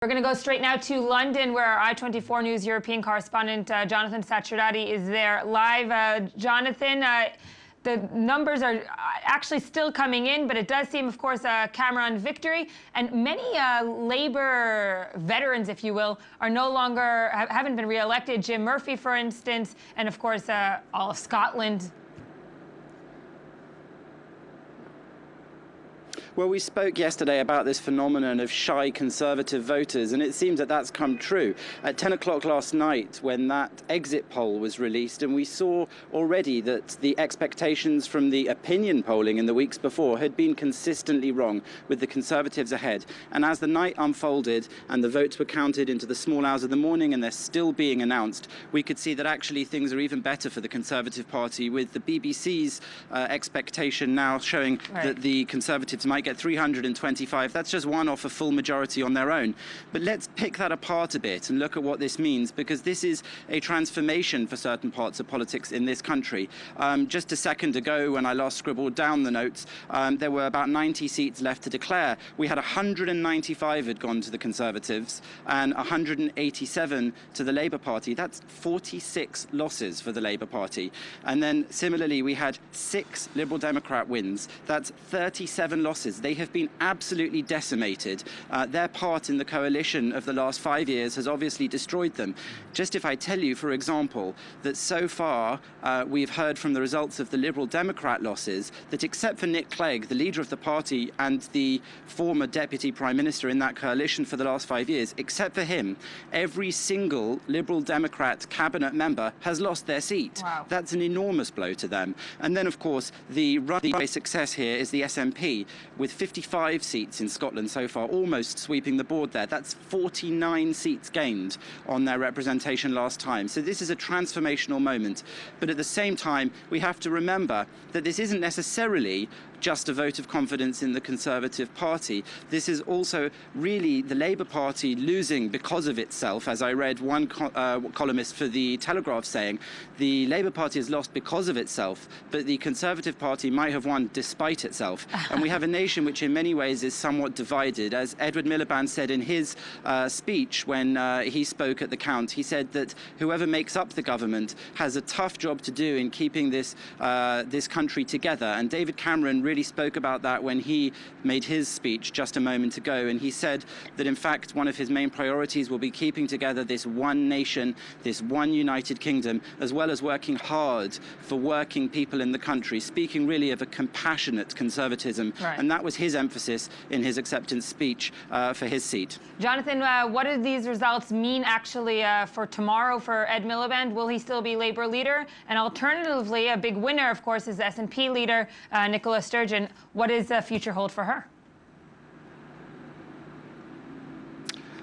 We're going to go straight now to London, where our I24 News European correspondent Jonathan Sacerdoti is there live. Jonathan, the numbers are actually still coming in, but it does seem, of course, a Cameron victory. And many Labour veterans, if you will, are no longer, haven't been re-elected. Jim Murphy, for instance, and of course, all of Scotland. Well, we spoke yesterday about this phenomenon of shy Conservative voters, and it seems that that's come true. At 10 o'clock last night, when that exit poll was released, and we saw already that the expectations from the opinion polling in the weeks before had been consistently wrong, with the Conservatives ahead. And as the night unfolded and the votes were counted into the small hours of the morning and they're still being announced, we could see that actually things are even better for the Conservative Party, with the BBC's expectation now showing that the Conservatives might get 325. That's just one off a full majority on their own. But let's pick that apart a bit and look at what this means, because this is a transformation for certain parts of politics in this country. Just a second ago, when I last scribbled down the notes, there were about 90 seats left to declare. We had 195 had gone to the Conservatives and 187 to the Labour Party. That's 46 losses for the Labour Party. And then similarly, we had 6 Liberal Democrat wins. That's 37 losses. They have been absolutely decimated. Their part in the coalition of the last 5 years has obviously destroyed them. Just if I tell you, for example, that so far we've heard from the results of the Liberal Democrat losses that except for Nick Clegg, the leader of the party and the former Deputy Prime Minister in that coalition for the last 5 years, except for him, every single Liberal Democrat cabinet member has lost their seat. Wow. That's an enormous blow to them. And then, of course, the runaway success here is the SNP, with 55 seats in Scotland so far, almost sweeping the board there. That's 49 seats gained on their representation last time. So this is a transformational moment. But at the same time, we have to remember that this isn't necessarily just a vote of confidence in the Conservative Party. This is also really the Labour Party losing because of itself, as I read one columnist for the Telegraph saying, the Labour Party has lost because of itself, but the Conservative Party might have won despite itself. And we have a nation which in many ways is somewhat divided. As Edward Miliband said in his speech when he spoke at the count, he said that whoever makes up the government has a tough job to do in keeping this country together. And David Cameron really spoke about that when he made his speech just a moment ago, and he said that in fact one of his main priorities will be keeping together this one nation, this one United Kingdom, as well as working hard for working people in the country, speaking really of a compassionate conservatism. Right. And that was his emphasis in his acceptance speech for his seat. Jonathan, what do these results mean actually for tomorrow for Ed Miliband? Will he still be Labour leader? And alternatively, a big winner, of course, is SNP leader Nicola Sturgeon. What does the future hold for her?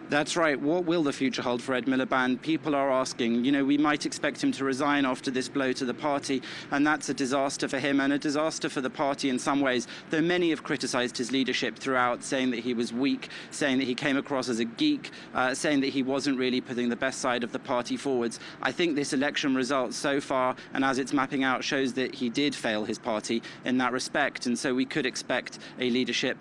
That's right. What will the future hold for Ed Miliband? People are asking. You know, we might expect him to resign after this blow to the party, and that's a disaster for him and a disaster for the party in some ways, though many have criticised his leadership throughout, saying that he was weak, saying that he came across as a geek, saying that he wasn't really putting the best side of the party forwards. I think this election result so far, and as it's mapping out, shows that he did fail his party in that respect, and so we could expect a leadership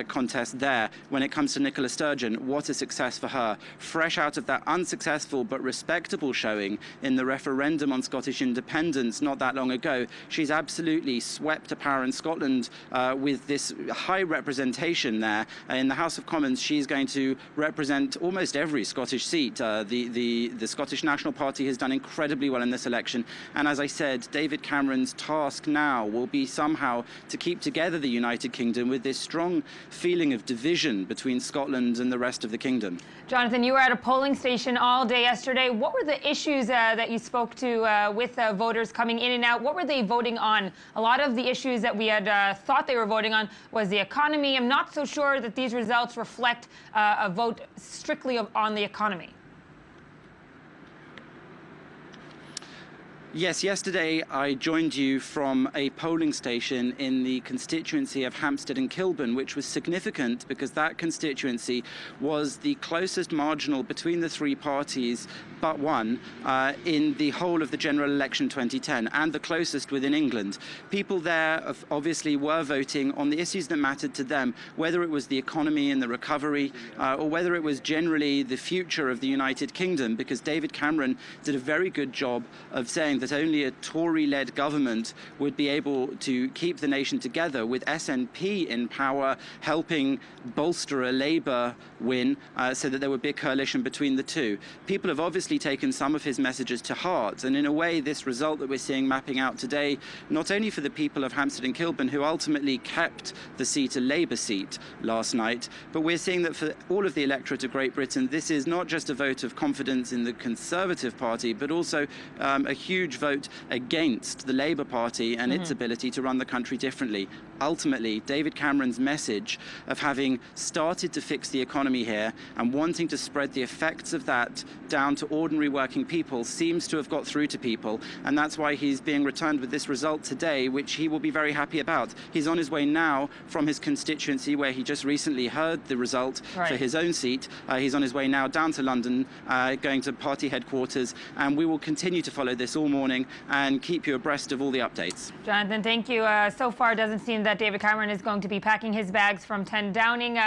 contest there. When it comes to Nicola Sturgeon, what a success for her, fresh out of that unsuccessful but respectable showing in the referendum on Scottish independence not that long ago. She's absolutely swept a power in Scotland with this high representation there. In the House of Commons, she's going to represent almost every Scottish seat. The Scottish National Party has done incredibly well in this election, and as I said, David Cameron's task now will be somehow to keep together the United Kingdom with this strong feeling of division between Scotland and the rest of the kingdom. Jonathan, you were at a polling station all day yesterday. What were the issues that you spoke to with voters coming in and out? What were they voting on? A lot of the issues that we had thought they were voting on was the economy. I'm not so sure that these results reflect a vote strictly on the economy. Yes, yesterday I joined you from a polling station in the constituency of Hampstead and Kilburn, which was significant because that constituency was the closest marginal between the three parties but one in the whole of the general election 2010, and the closest within England. People there obviously were voting on the issues that mattered to them, whether it was the economy and the recovery, or whether it was generally the future of the United Kingdom, because David Cameron did a very good job of saying that only a Tory-led government would be able to keep the nation together, with SNP in power helping bolster a Labour win so that there would be a coalition between the two. People have obviously taken some of his messages to heart, and in a way this result that we're seeing mapping out today, not only for the people of Hampstead and Kilburn, who ultimately kept the seat a Labour seat last night, but we're seeing that for all of the electorate of Great Britain, this is not just a vote of confidence in the Conservative Party, but also a huge vote against the Labour Party and its ability to run the country differently. Ultimately, David Cameron's message of having started to fix the economy here and wanting to spread the effects of that down to ordinary working people seems to have got through to people, and that's why he's being returned with this result today, which he will be very happy about. He's on his way now from his constituency, where he just recently heard the result for his own seat. He's on his way now down to London, going to party headquarters, and we will continue to follow this all morning and keep you abreast of all the updates. Jonathan, thank you. So far, it doesn't seem that David Cameron is going to be packing his bags from 10 Downing.